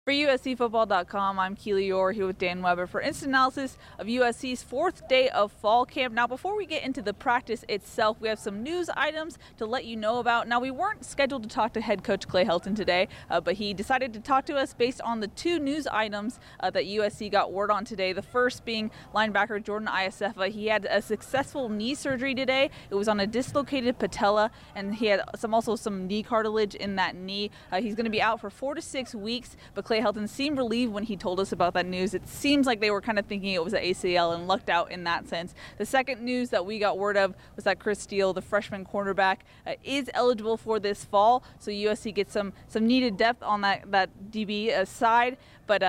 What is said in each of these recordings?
For USCFootball.com, I'm Keely Eure here with Dan Weber for instant analysis of USC's fourth day of fall camp. Now, before we get into the practice itself, we have some news items to let you know about. Now, we weren't scheduled to talk to head coach Clay Helton today, but he decided to talk to us based on the two news items that USC got word on today. The first being linebacker Jordan Iosefa. He had a successful knee surgery today. It was on a dislocated patella, and he had also some knee cartilage in that knee. He's going to be out for 4 to 6 weeks, but Clay Helton seemed relieved when he told us about that news. It seems like they were kind of thinking it was an ACL and lucked out in that sense. The second news that we got word of was that Steele, the freshman cornerback, is eligible for this fall, so USC gets some needed depth on that DB side, but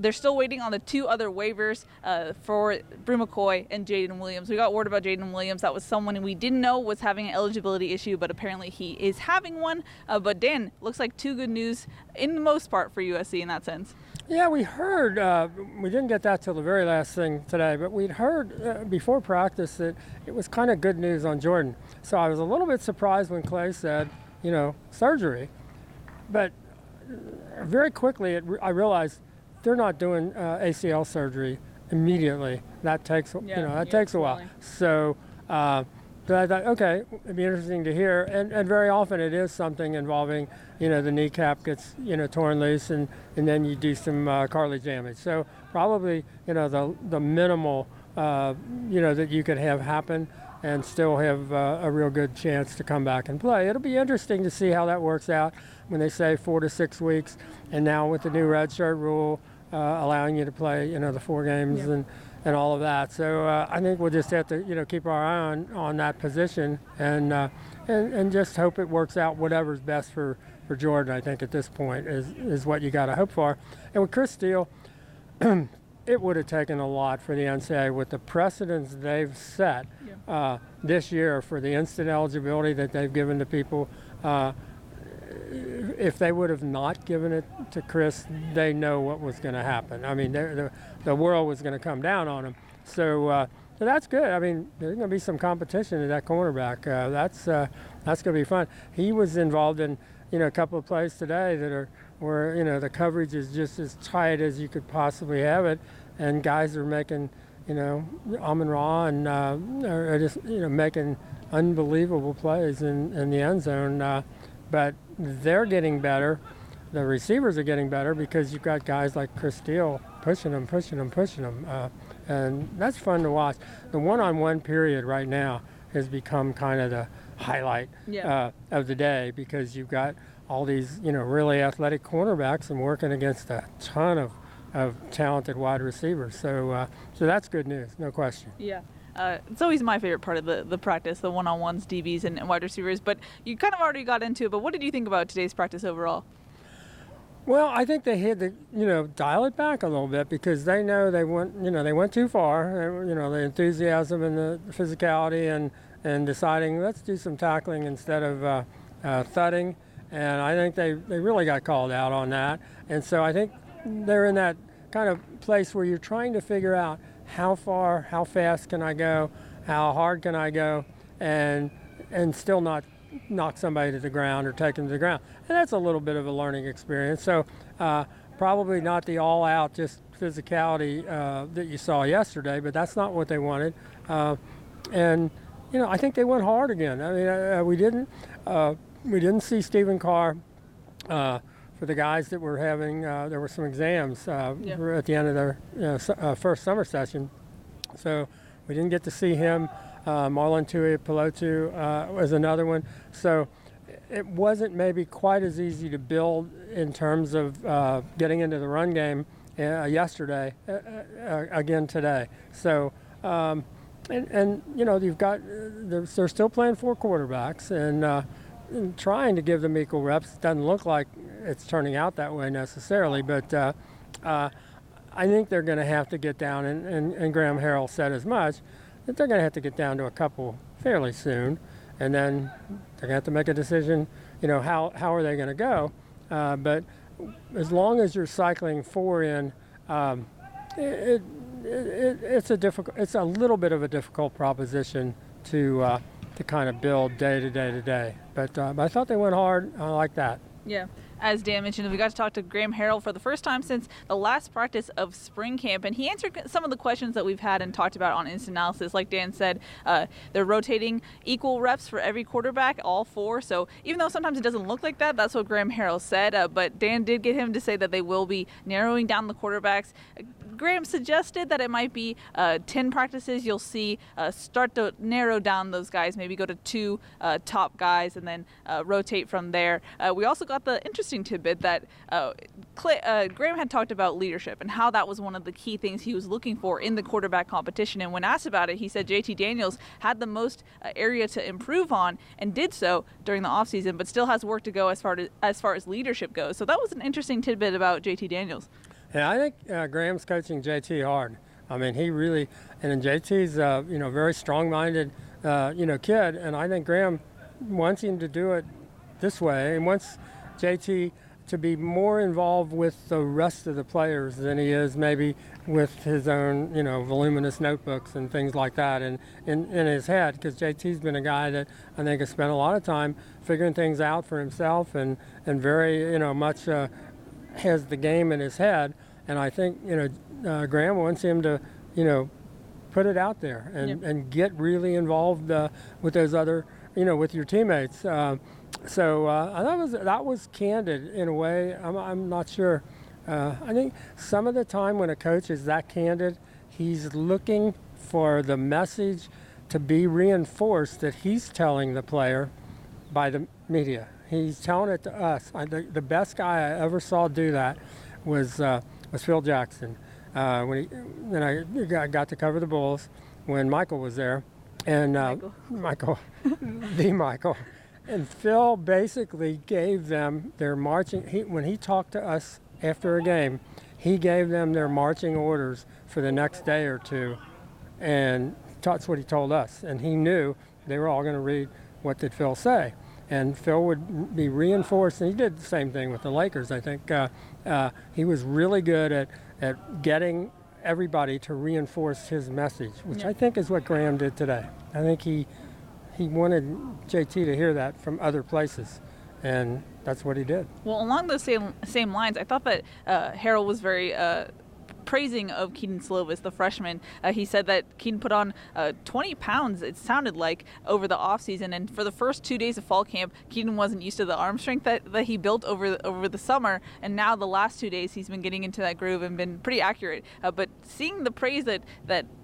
they're still waiting on the two other waivers for Brew McCoy and Jaden Williams. We got word about Jaden Williams. That was someone we didn't know was having an eligibility issue, but apparently he is having one. But Dan, looks like two good news in the most part for USC in that sense. Yeah, we heard, we didn't get that till the very last thing today, but we'd heard before practice that it was kind of good news on Jordan. So I was a little bit surprised when Clay said, surgery. But very quickly I realized they're not doing ACL surgery immediately. That takes takes a while. So I thought, okay, it'd be interesting to hear. And very often it is something involving, the kneecap gets, torn loose, and then you do some cartilage damage. So probably, the minimal, that you could have happen and still have a real good chance to come back and play. It'll be interesting to see how that works out when they say 4 to 6 weeks, and now with the new redshirt rule allowing you to play, the 4 games and all of that. So I think we'll just have to, keep our eye on that position and just hope it works out. Whatever's best for Jordan, I think at this point is what you got to hope for. And with Steele, it would have taken a lot for the NCAA with the precedents they've set this year for the instant eligibility that they've given to people. If they would have not given it to Chris, they know what was going to happen. I mean, the world was going to come down on him. So that's good. I mean, there's going to be some competition at that cornerback. That's going to be fun. He was involved in a couple of plays today where the coverage is just as tight as you could possibly have it, and guys are making Amon-Ra and are just making unbelievable plays in the end zone. But they're getting better. The receivers are getting better because you've got guys like Steele pushing them. And that's fun to watch. The one-on-one period right now has become kind of the highlight of the day because you've got all these, really athletic cornerbacks and working against a ton of talented wide receivers. So that's good news, no question. Yeah. It's always my favorite part of the practice, the one-on-ones, DBs, and wide receivers. But you kind of already got into it. But what did you think about today's practice overall? Well, I think they had to, dial it back a little bit because they know they went too far. The enthusiasm and the physicality and deciding let's do some tackling instead of thudding. And I think they really got called out on that. And so I think they're in that kind of place where you're trying to figure out how far, how fast can I go, how hard can I go, and still not knock somebody to the ground or take them to the ground. And that's a little bit of a learning experience. So probably not the all-out just physicality that you saw yesterday, but that's not what they wanted. And I think they went hard again. I mean, we didn't see Stephen Carr. For the guys that were having, there were some exams at the end of their first summer session. So we didn't get to see him. Marlon Tuipulotu was another one. So it wasn't maybe quite as easy to build in terms of getting into the run game yesterday, again today. So, you've got, they're still playing 4 quarterbacks and trying to give them equal reps. Doesn't look like it's turning out that way necessarily, but I think they're going to have to get down, and Graham Harrell said as much, that they're going to have to get down to a couple fairly soon, and then they're going to have to make a decision, how are they going to go. But as long as you're cycling 4 in, it's a little bit of a difficult proposition to kind of build day to day to day. But I thought they went hard. I like that. Yeah. As Dan mentioned, we got to talk to Graham Harrell for the first time since the last practice of spring camp, and he answered some of the questions that we've had and talked about on Instant Analysis. Like Dan said, they're rotating equal reps for every quarterback, all 4. So even though sometimes it doesn't look like that, that's what Graham Harrell said. But Dan did get him to say that they will be narrowing down the quarterbacks. Graham suggested that it might be 10 practices. You'll see start to narrow down those guys, maybe go to 2 top guys and then rotate from there. We also got the interesting tidbit that Graham had talked about leadership and how that was one of the key things he was looking for in the quarterback competition. And when asked about it, he said JT Daniels had the most area to improve on and did so during the offseason, but still has work to go as far as leadership goes. So that was an interesting tidbit about JT Daniels. Yeah, I think Graham's coaching JT hard. I mean, he really, and JT's very strong-minded kid, and I think Graham wants him to do it this way, and wants JT to be more involved with the rest of the players than he is maybe with his own, voluminous notebooks and things like that in his head, because JT's been a guy that I think has spent a lot of time figuring things out for himself and very, much has the game in his head. And I think, Graham wants him to, put it out there and get really involved with those other, with your teammates. So that was candid in a way. I'm not sure. I think some of the time when a coach is that candid, he's looking for the message to be reinforced that he's telling the player by the media. He's telling it to us. The best guy I ever saw do that was Phil Jackson. I got to cover the Bulls when Michael was there, and Michael. And Phil basically gave them their marching. When he talked to us after a game, he gave them their marching orders for the next day or 2, and that's what he told us. And he knew they were all going to read what did Phil say. And Phil would be reinforced, and he did the same thing with the Lakers. I think he was really good at getting everybody to reinforce his message, which I think is what Graham did today. I think he wanted JT to hear that from other places, and that's what he did. Well, along those same lines, I thought that Harrell was very praising of Kedon Slovis, the freshman. He said that Kedon put on 20 pounds, it sounded like, over the offseason. And for the first 2 days of fall camp, Kedon wasn't used to the arm strength that he built over the summer. And now the last 2 days, he's been getting into that groove and been pretty accurate. But seeing the praise that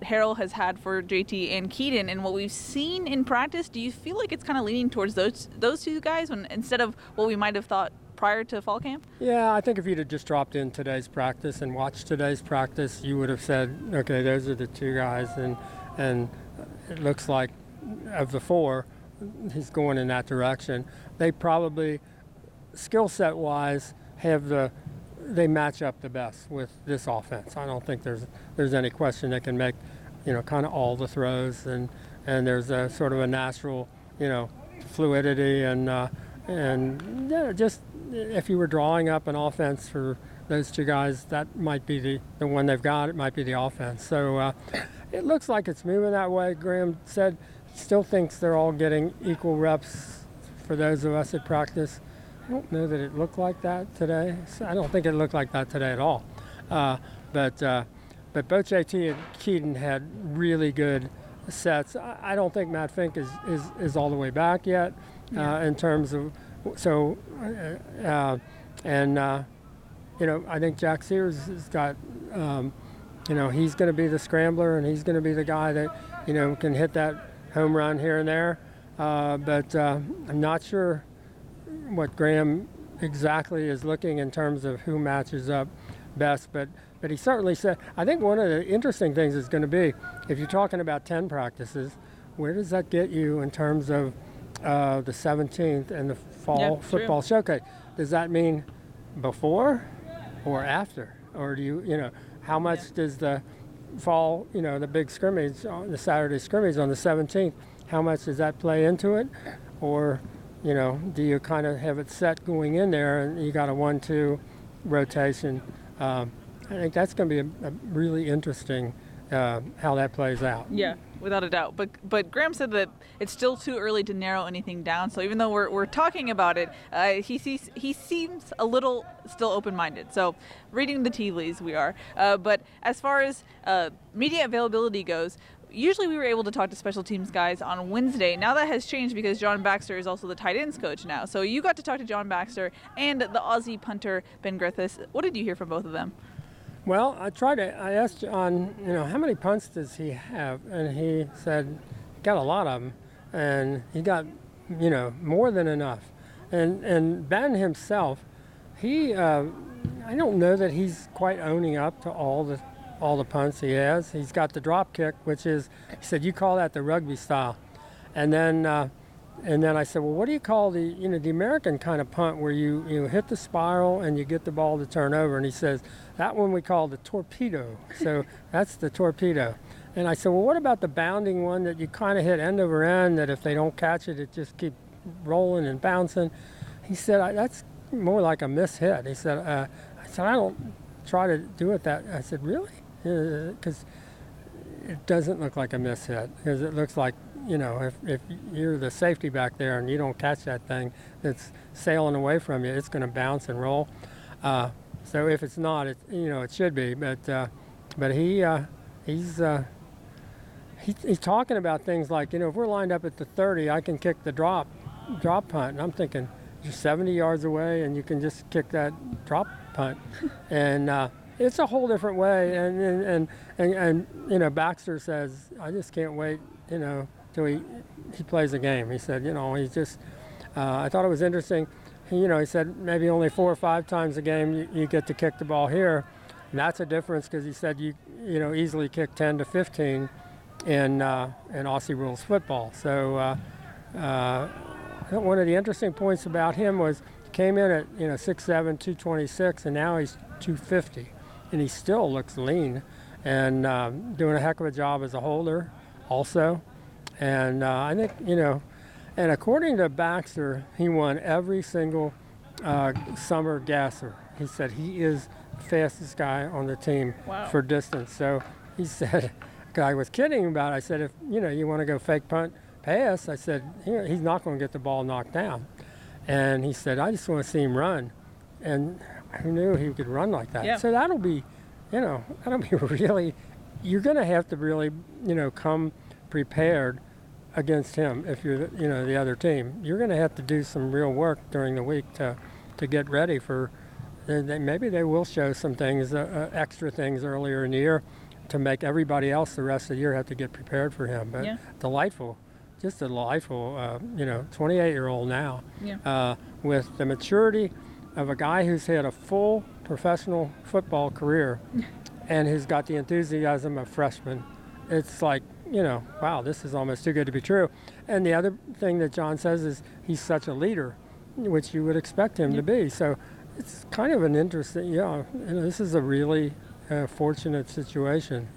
Harrell has had for JT and Kedon and what we've seen in practice, do you feel like it's kind of leaning towards those 2 guys instead of what we might have thought prior to fall camp? Yeah, I think if you'd have just dropped in today's practice and watched today's practice, you would have said, okay, those are the 2 guys, and it looks like of the 4, he's going in that direction. They probably, skill set wise, they match up the best with this offense. I don't think there's any question they can make, kind of all the throws, and there's a sort of a natural, fluidity and just if you were drawing up an offense for those 2 guys, that might be the one they've got. It might be the offense. So it looks like it's moving that way. Graham said he still thinks they're all getting equal reps for those of us at practice. I don't know that it looked like that today. I don't think it looked like that today at all. But both JT and Kedon had really good sets. I don't think Matt Fink is all the way back yet in terms of I think Jack Sears has got he's going to be the scrambler, and he's going to be the guy that can hit that home run here and there. But I'm not sure what Graham exactly is looking in terms of who matches up best, but he certainly said, I think one of the interesting things is going to be, if you're talking about 10 practices, where does that get you in terms of the 17th and the fall football showcase? Does that mean before or after? Or do you how much does the fall, the big scrimmage, the Saturday scrimmage on the 17th, how much does that play into it? Or, do you kind of have it set going in there and you got a 1-2 rotation? I think that's going to be a really interesting how that plays out. Yeah. without a doubt. But Graham said that it's still too early to narrow anything down. So even though we're talking about it, he seems a little still open-minded. So reading the tea leaves, we are. But as far as media availability goes, usually we were able to talk to special teams guys on Wednesday. Now that has changed because John Baxter is also the tight ends coach now. So you got to talk to John Baxter and the Aussie punter Ben Griffiths. What did you hear from both of them? Well, I asked John, how many punts does he have? And he said, got a lot of them. And he got, more than enough. And Ben himself, I don't know that he's quite owning up to all the punts he has. He's got the drop kick, which is, he said, you call that the rugby style. And then I said, well, what do you call the American kind of punt where you hit the spiral and you get the ball to turn over? And he says, that one we call the torpedo. So that's the torpedo. And I said, well, what about the bounding one that you kind of hit end over end, that if they don't catch it, it just keeps rolling and bouncing? He said, that's more like a mishit. He said, I don't try to do it that. I said, really? Because it doesn't look like a mishit, because it looks like, if you're the safety back there and you don't catch that thing that's sailing away from you, it's going to bounce and roll. So if it's not, it should be. But he's talking about things like, if we're lined up at the 30, I can kick the drop punt, and I'm thinking you're 70 yards away and you can just kick that drop punt, and it's a whole different way. And Baxter says, I just can't wait, till he plays a game. He said, he's just, I thought it was interesting. He said maybe only 4 or 5 times a game you get to kick the ball here. And that's a difference, because he said you easily kick 10 to 15 in Aussie rules football. So one of the interesting points about him was he came in at 6'7", 226, and now he's 250, and he still looks lean and doing a heck of a job as a holder also. And I think and according to Baxter, he won every single summer gasser. He said he is the fastest guy on the team. Wow. For distance. So he said, I was kidding about it. I said, if you want to go fake punt pass, I said, he's not going to get the ball knocked down. And he said, I just want to see him run. And who knew he could run like that? Yeah. So that'll be really, you're going to have to really, come prepared against him. If you're the other team, you're going to have to do some real work during the week to get ready for. Maybe they will show some things, extra things earlier in the year, to make everybody else the rest of the year have to get prepared for him. But just a delightful, 28-year-old now, with the maturity of a guy who's had a full professional football career and who's got the enthusiasm of freshman. It's like, wow, this is almost too good to be true. And the other thing that John says is he's such a leader, which you would expect him to be. So it's kind of an interesting, this is a really fortunate situation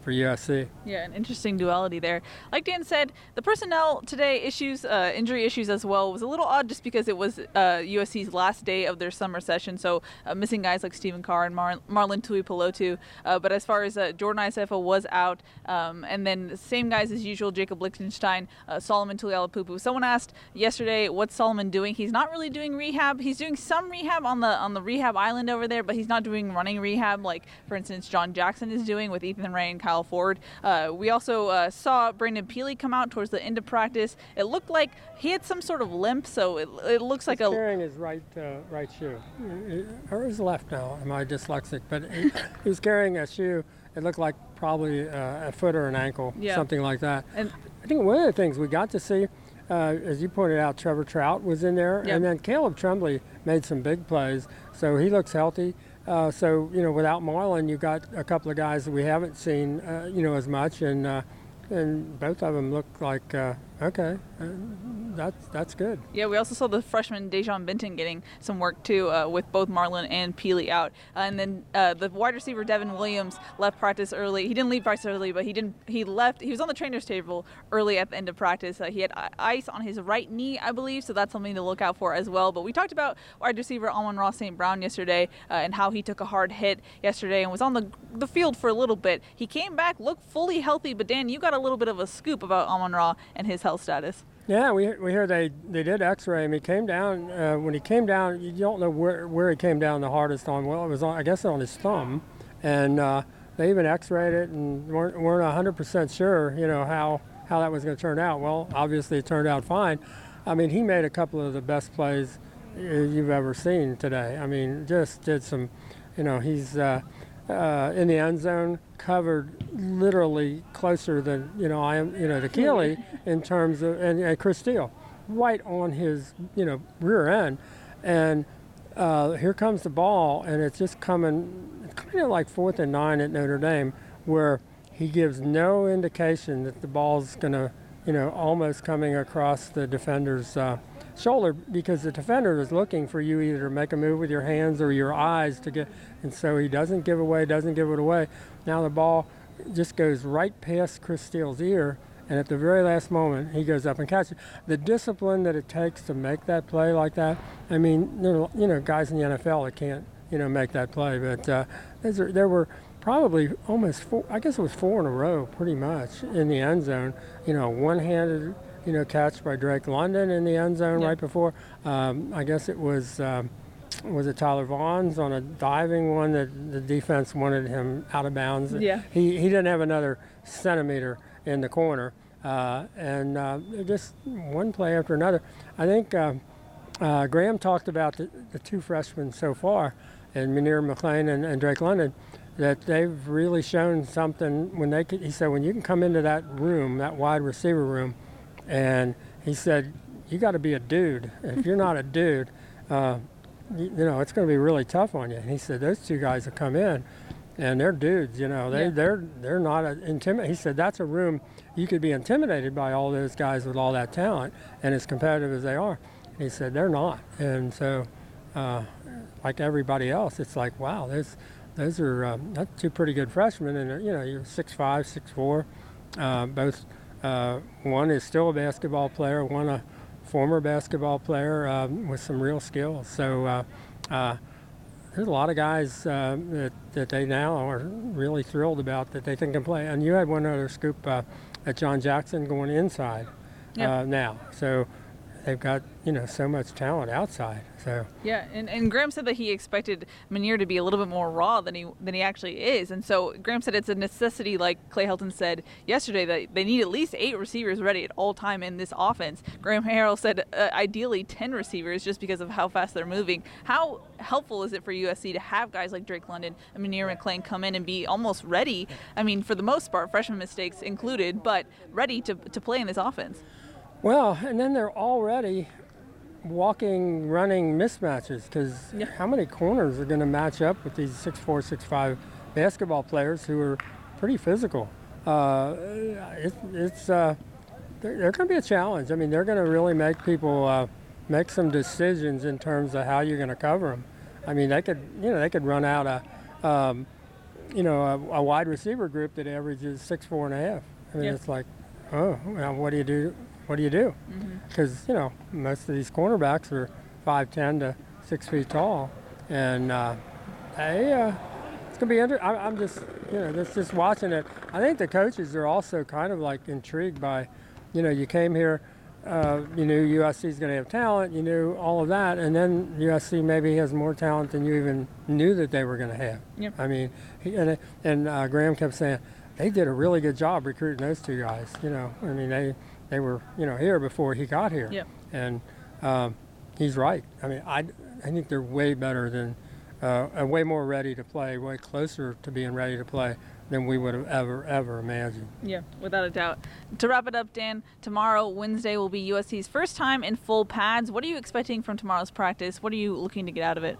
for USC. Yeah, an interesting duality there. Like Dan said, the personnel today issues, injury issues as well, was a little odd just because it was USC's last day of their summer session, so missing guys like Stephen Carr and Marlon Tuipulotu. But as far as Jordan Iosefa was out, and then the same guys as usual, Jacob Lichtenstein, Solomon Tulialapupu. Someone asked yesterday, what's Solomon doing? He's not really doing rehab. He's doing some rehab on the rehab island over there, but he's not doing running rehab like, for instance, John Jackson is doing with Ethan Ray and Kyle Ford. We also saw Brandon Peely come out towards the end of practice. It looked like he had some sort of limp, so it looks like he's carrying his right shoe, or his left now. Am I dyslexic? But he was carrying a shoe. It looked like probably a foot or an ankle, something like that. And I think one of the things we got to see, as you pointed out, Trevor Trout was in there, and then Caleb Tremblay made some big plays, so he looks healthy. So, without Marlon, you got a couple of guys that we haven't seen, as much, and both of them look like, Okay, that's good. Yeah, we also saw the freshman Dejon Benton getting some work too, with both Marlin and Peely out, and then the wide receiver Devin Williams left practice early. He didn't leave practice early, but he left. He was on the trainer's table early at the end of practice. He had ice on his right knee, I believe, so that's something to look out for as well. But we talked about wide receiver Amon-Ra St. Brown yesterday, and how he took a hard hit yesterday and was on the field for a little bit. He came back, looked fully healthy, but Dan, you got a little bit of a scoop about Amon-Ra and his health status. Yeah, we hear they did X-ray him. He came down. When he came down, you don't know where he came down the hardest on. Well, it was I guess on his thumb, and they even X-rayed it and weren't 100% sure, how that was going to turn out. Well, obviously it turned out fine. I mean, he made a couple of the best plays you've ever seen today. I mean, just did some, he's in the end zone, covered literally closer than to Keely in terms of, and Chris Steele, right on his rear end, and here comes the ball, and it's just coming. It's kind of like 4th and 9 at Notre Dame, where he gives no indication that the ball's gonna almost coming across the defender's shoulder, because the defender is looking for you either to make a move with your hands or your eyes to get, and so he doesn't give it away. Now the ball just goes right past Chris Steele's ear, and at the very last moment he goes up and catches it. The discipline that it takes to make that play like that, I mean, guys in the NFL that can't make that play, but there were probably almost four, I guess it was 4 in a row pretty much in the end zone, one-handed catch by Drake London in the end zone right before. I guess it was it Tyler Vaughn's on a diving one that the defense wanted him out of bounds. Yeah. He didn't have another centimeter in the corner. And just one play after another. I think Graham talked about the two freshmen so far, and Munir McClain and Drake London, that they've really shown something when he said, when you can come into that room, that wide receiver room, and he said, you got to be a dude. If you're not a dude, it's going to be really tough on you. And he said, those two guys have come in, and they're dudes. They're not intimidated. He said, that's a room you could be intimidated by all those guys with all that talent and as competitive as they are. He said, they're not. And so, like everybody else, it's like, wow, those are that's two pretty good freshmen, and you're 6'5", 6'4", both. One is still a basketball player, one a former basketball player with some real skills. So there's a lot of guys that they now are really thrilled about that they think can play. And you had one other scoop at John Jackson going inside now. So they've got so much talent outside. So yeah, and Graham said that he expected Munir to be a little bit more raw than he actually is, and so Graham said it's a necessity, like Clay Helton said yesterday, that they need at least 8 receivers ready at all time in this offense. Graham Harrell said ideally 10 receivers, just because of how fast they're moving. How helpful is it for USC to have guys like Drake London and Munir McClain come in and be almost ready? I mean, for the most part, freshman mistakes included, but ready to play in this offense. Well, and then they're already walking, running mismatches, because how many corners are going to match up with these 6'4", 6'5" basketball players who are pretty physical? They're going to be a challenge. I mean, they're going to really make people make some decisions in terms of how you're going to cover them. I mean, they could run out a wide receiver group that averages 6'4" and a half. I mean, it's like, oh, well, what do you do? What do you do? Because most of these cornerbacks are 5'10" to 6 feet tall, and it's gonna be I'm just just watching it. I think the coaches are also kind of like intrigued by, you came here, you knew USC is gonna have talent, you knew all of that, and then USC maybe has more talent than you even knew that they were gonna have. Yep. I mean, and Graham kept saying they did a really good job recruiting those two guys. I mean they were here before he got here. Yep. And he's right. I mean, I think they're way better than way more ready to play, way closer to being ready to play than we would have ever imagined. Yeah, without a doubt. To wrap it up, Dan, tomorrow, Wednesday, will be USC's first time in full pads. What are you expecting from tomorrow's practice? What are you looking to get out of it?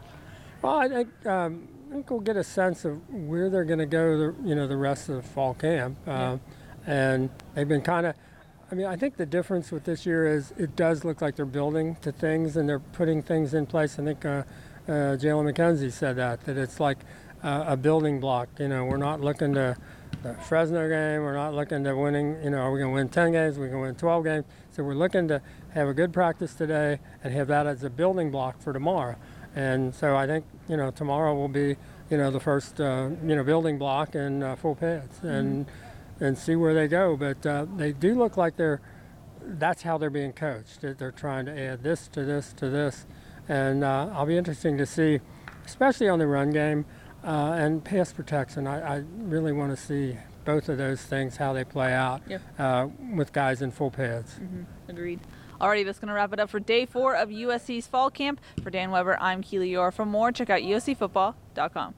Well, I think we'll get a sense of where they're going to go the rest of the fall camp. And they've been kind of, I mean, I think the difference with this year is it does look like they're building to things and they're putting things in place. I think Jalen McKenzie said that it's like a building block. We're not looking to the Fresno game. We're not looking to winning. Are we going to win 10 games? We're going to win 12 games. So we're looking to have a good practice today and have that as a building block for tomorrow. And so I think, tomorrow will be, the first, building block and full pads and see where they go. But they do look like that's how they're being coached. They're trying to add this to this to this. And I'll be interesting to see, especially on the run game and pass protection. I really want to see both of those things, how they play out with guys in full pads. Agreed. Alrighty, that's going to wrap it up for day 4 of USC's fall camp. For Dan Weber, I'm Keely Eure. For more, check out uscfootball.com.